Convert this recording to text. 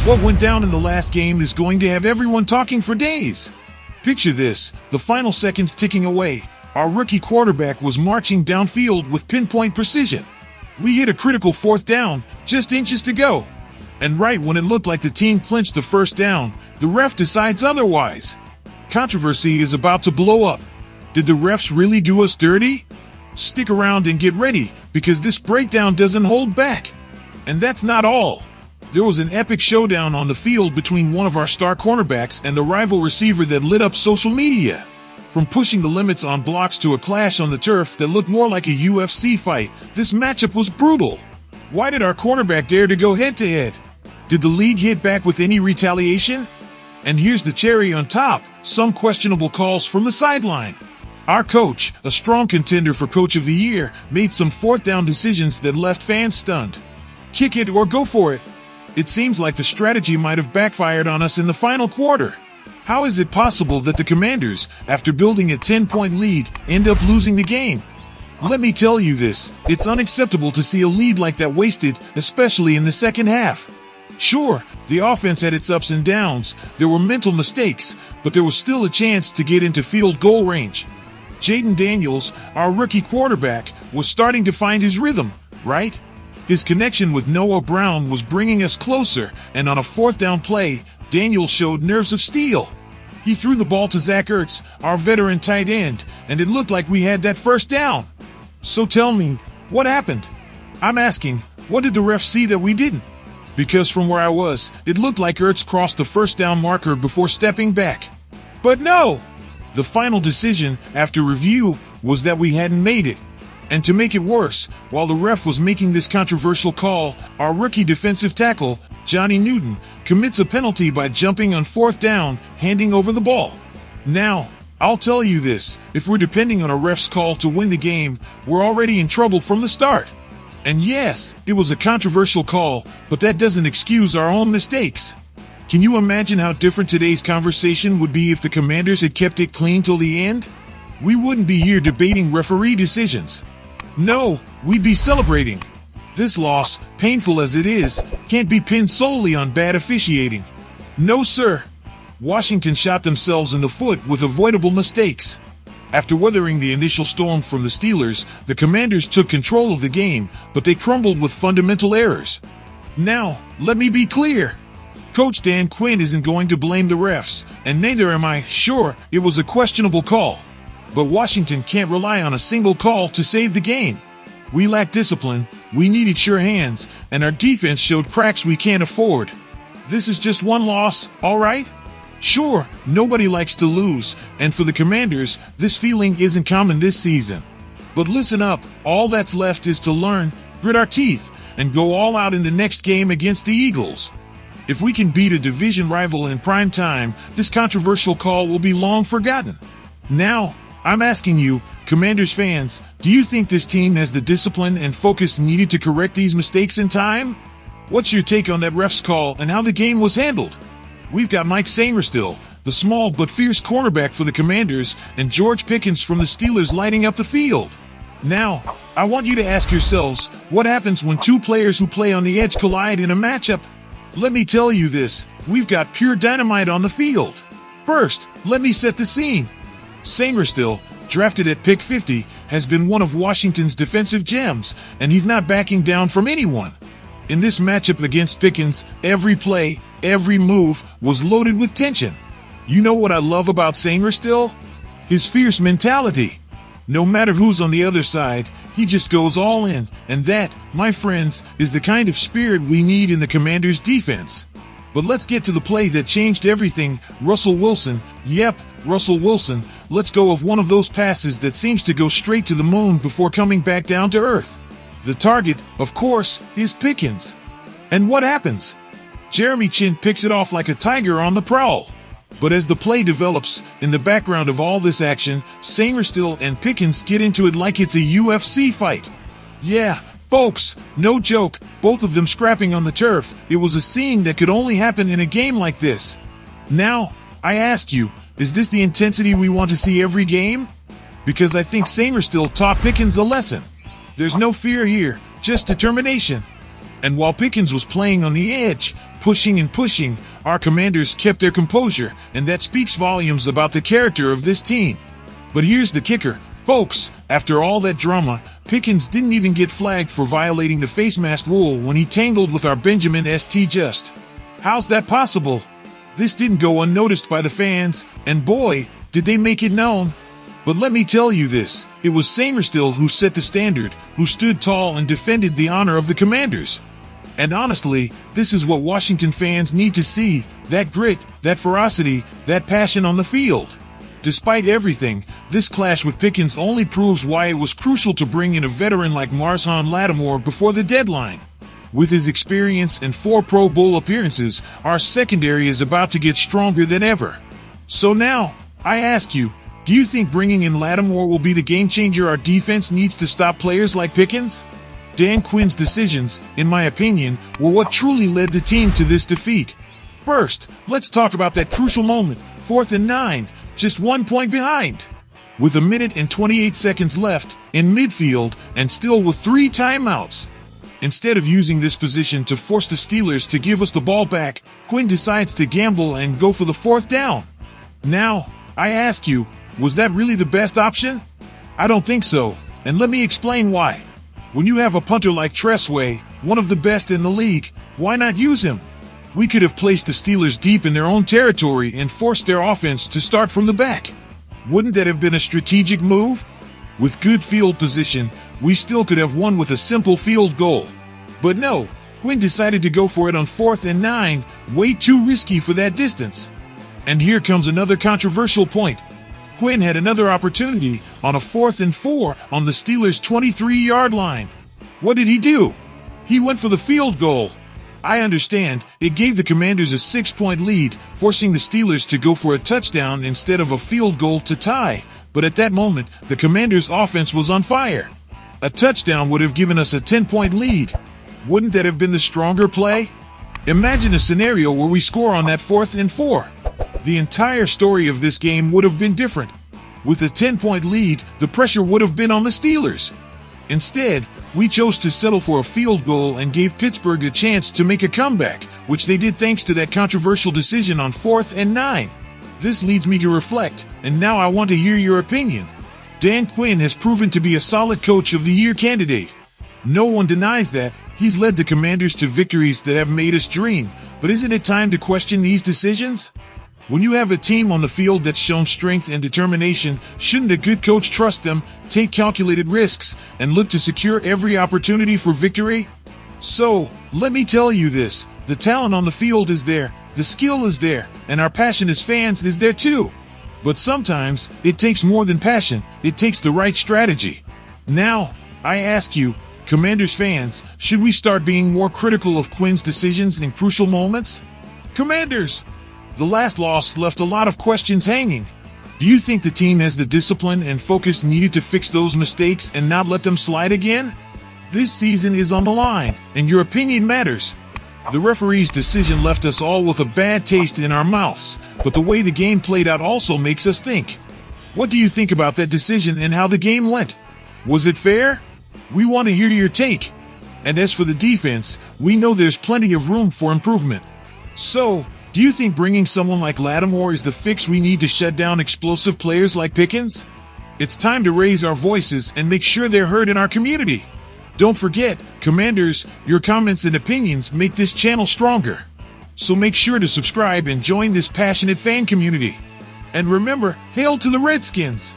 What went down in the last game is going to have everyone talking for days. Picture this, the final seconds ticking away. Our rookie quarterback was marching downfield with pinpoint precision. We hit a critical fourth down, just inches to go. And right when it looked like the team clinched the first down, the ref decides otherwise. Controversy is about to blow up. Did the refs really do us dirty? Stick around and get ready, because this breakdown doesn't hold back. And that's not all. There was an epic showdown on the field between one of our star cornerbacks and a rival receiver that lit up social media. From pushing the limits on blocks to a clash on the turf that looked more like a UFC fight, this matchup was brutal. Why did our cornerback dare to go head-to-head? Did the league hit back with any retaliation? And here's the cherry on top, some questionable calls from the sideline. Our coach, a strong contender for Coach of the Year, made some fourth down decisions that left fans stunned. Kick it or go for it. It seems like the strategy might have backfired on us in the final quarter. How is it possible that the Commanders, after building a 10-point lead, end up losing the game? Let me tell you this, it's unacceptable to see a lead like that wasted, especially in the second half. Sure, the offense had its ups and downs, there were mental mistakes, but there was still a chance to get into field goal range. Jaden Daniels, our rookie quarterback, was starting to find his rhythm, right? His connection with Noah Brown was bringing us closer, and on a fourth down play, Daniels showed nerves of steel. He threw the ball to Zach Ertz, our veteran tight end, and it looked like we had that first down. So tell me, what happened? I'm asking, what did the refs see that we didn't? Because from where I was, it looked like Ertz crossed the first down marker before stepping back. But no! The final decision, after review, was that we hadn't made it. And to make it worse, while the ref was making this controversial call, our rookie defensive tackle, Johnny Newton, commits a penalty by jumping on fourth down, handing over the ball. Now, I'll tell you this, if we're depending on a ref's call to win the game, we're already in trouble from the start. And yes, it was a controversial call, but that doesn't excuse our own mistakes. Can you imagine how different today's conversation would be if the Commanders had kept it clean till the end? We wouldn't be here debating referee decisions. No, we'd be celebrating. This loss, painful as it is, can't be pinned solely on bad officiating. No, sir. Washington shot themselves in the foot with avoidable mistakes. After weathering the initial storm from the Steelers, the Commanders took control of the game, but they crumbled with fundamental errors. Now, let me be clear. Coach Dan Quinn isn't going to blame the refs, and neither am I. Sure, it was a questionable call. But Washington can't rely on a single call to save the game. We lack discipline, we needed sure hands, and our defense showed cracks we can't afford. This is just one loss, all right? Sure, nobody likes to lose, and for the Commanders, this feeling isn't common this season. But listen up, all that's left is to learn, grit our teeth, and go all out in the next game against the Eagles. If we can beat a division rival in prime time, this controversial call will be long forgotten. Now, I'm asking you, Commanders fans, do you think this team has the discipline and focus needed to correct these mistakes in time? What's your take on that ref's call and how the game was handled? We've got Mike Sainristil, the small but fierce cornerback for the Commanders, and George Pickens from the Steelers lighting up the field. Now, I want you to ask yourselves, what happens when two players who play on the edge collide in a matchup? Let me tell you this, we've got pure dynamite on the field. First, let me set the scene. Sainristil, drafted at pick 50, has been one of Washington's defensive gems, and he's not backing down from anyone. In this matchup against Pickens, every play, every move was loaded with tension. You know what I love about Sainristil? His fierce mentality. No matter who's on the other side, he just goes all in, and that, my friends, is the kind of spirit we need in the Commanders' defense. But let's get to the play that changed everything. Russell Wilson, yep, Russell Wilson, lets go of one of those passes that seems to go straight to the moon before coming back down to earth. The target, of course, is Pickens. And what happens? Jeremy Chin picks it off like a tiger on the prowl. But as the play develops, in the background of all this action, Sainristil and Pickens get into it like it's a UFC fight. Yeah, folks, no joke, both of them scrapping on the turf. It was a scene that could only happen in a game like this. Now, I ask you, is this the intensity we want to see every game? Because I think Sainristil taught Pickens a lesson. There's no fear here, just determination. And while Pickens was playing on the edge, pushing and pushing, our Commanders kept their composure, and that speaks volumes about the character of this team. But here's the kicker, folks. After all that drama, Pickens didn't even get flagged for violating the face mask rule when he tangled with our Benjamin St. Just. How's that possible? This didn't go unnoticed by the fans, and boy, did they make it known. But let me tell you this, it was Samerstill who set the standard, who stood tall and defended the honor of the Commanders. And honestly, this is what Washington fans need to see, that grit, that ferocity, that passion on the field. Despite everything, this clash with Pickens only proves why it was crucial to bring in a veteran like Marshawn Lattimore before the deadline. With his experience and 4 Pro Bowl appearances, our secondary is about to get stronger than ever. So now, I ask you, do you think bringing in Lattimore will be the game changer our defense needs to stop players like Pickens? Dan Quinn's decisions, in my opinion, were what truly led the team to this defeat. First, let's talk about that crucial moment, 4th and 9, just 1 point behind. With 1 minute and 28 seconds left, in midfield, and still with 3 timeouts. Instead of using this position to force the Steelers to give us the ball back, Quinn decides to gamble and go for the 4th down. Now, I ask you, was that really the best option? I don't think so, and let me explain why. When you have a punter like Tressway, one of the best in the league, why not use him? We could have placed the Steelers deep in their own territory and forced their offense to start from the back. Wouldn't that have been a strategic move? With good field position, we still could have won with a simple field goal. But no, Quinn decided to go for it on 4th and 9, way too risky for that distance. And here comes another controversial point. Quinn had another opportunity on a 4th and 4 on the Steelers' 23-yard line. What did he do? He went for the field goal. I understand, it gave the Commanders a 6-point lead, forcing the Steelers to go for a touchdown instead of a field goal to tie. But at that moment, the Commanders' offense was on fire. A touchdown would have given us a 10-point lead. Wouldn't that have been the stronger play? Imagine a scenario where we score on that 4th and 4. The entire story of this game would have been different. With a 10-point lead, the pressure would have been on the Steelers. Instead, we chose to settle for a field goal and gave Pittsburgh a chance to make a comeback, which they did thanks to that controversial decision on 4th and 9. This leads me to reflect, and now I want to hear your opinion. Dan Quinn has proven to be a solid Coach of the Year candidate. No one denies that. He's led the Commanders to victories that have made us dream, but isn't it time to question these decisions? When you have a team on the field that's shown strength and determination, shouldn't a good coach trust them, take calculated risks, and look to secure every opportunity for victory? So, let me tell you this, the talent on the field is there, the skill is there, and our passion as fans is there too. But sometimes, it takes more than passion, it takes the right strategy. Now, I ask you, Commanders fans, should we start being more critical of Quinn's decisions in crucial moments? Commanders! The last loss left a lot of questions hanging. Do you think the team has the discipline and focus needed to fix those mistakes and not let them slide again? This season is on the line, and your opinion matters. The referee's decision left us all with a bad taste in our mouths, but the way the game played out also makes us think. What do you think about that decision and how the game went? Was it fair? We want to hear your take. And as for the defense, we know there's plenty of room for improvement. So, do you think bringing someone like Lattimore is the fix we need to shut down explosive players like Pickens? It's time to raise our voices and make sure they're heard in our community. Don't forget, Commanders, your comments and opinions make this channel stronger. So make sure to subscribe and join this passionate fan community. And remember, hail to the Redskins!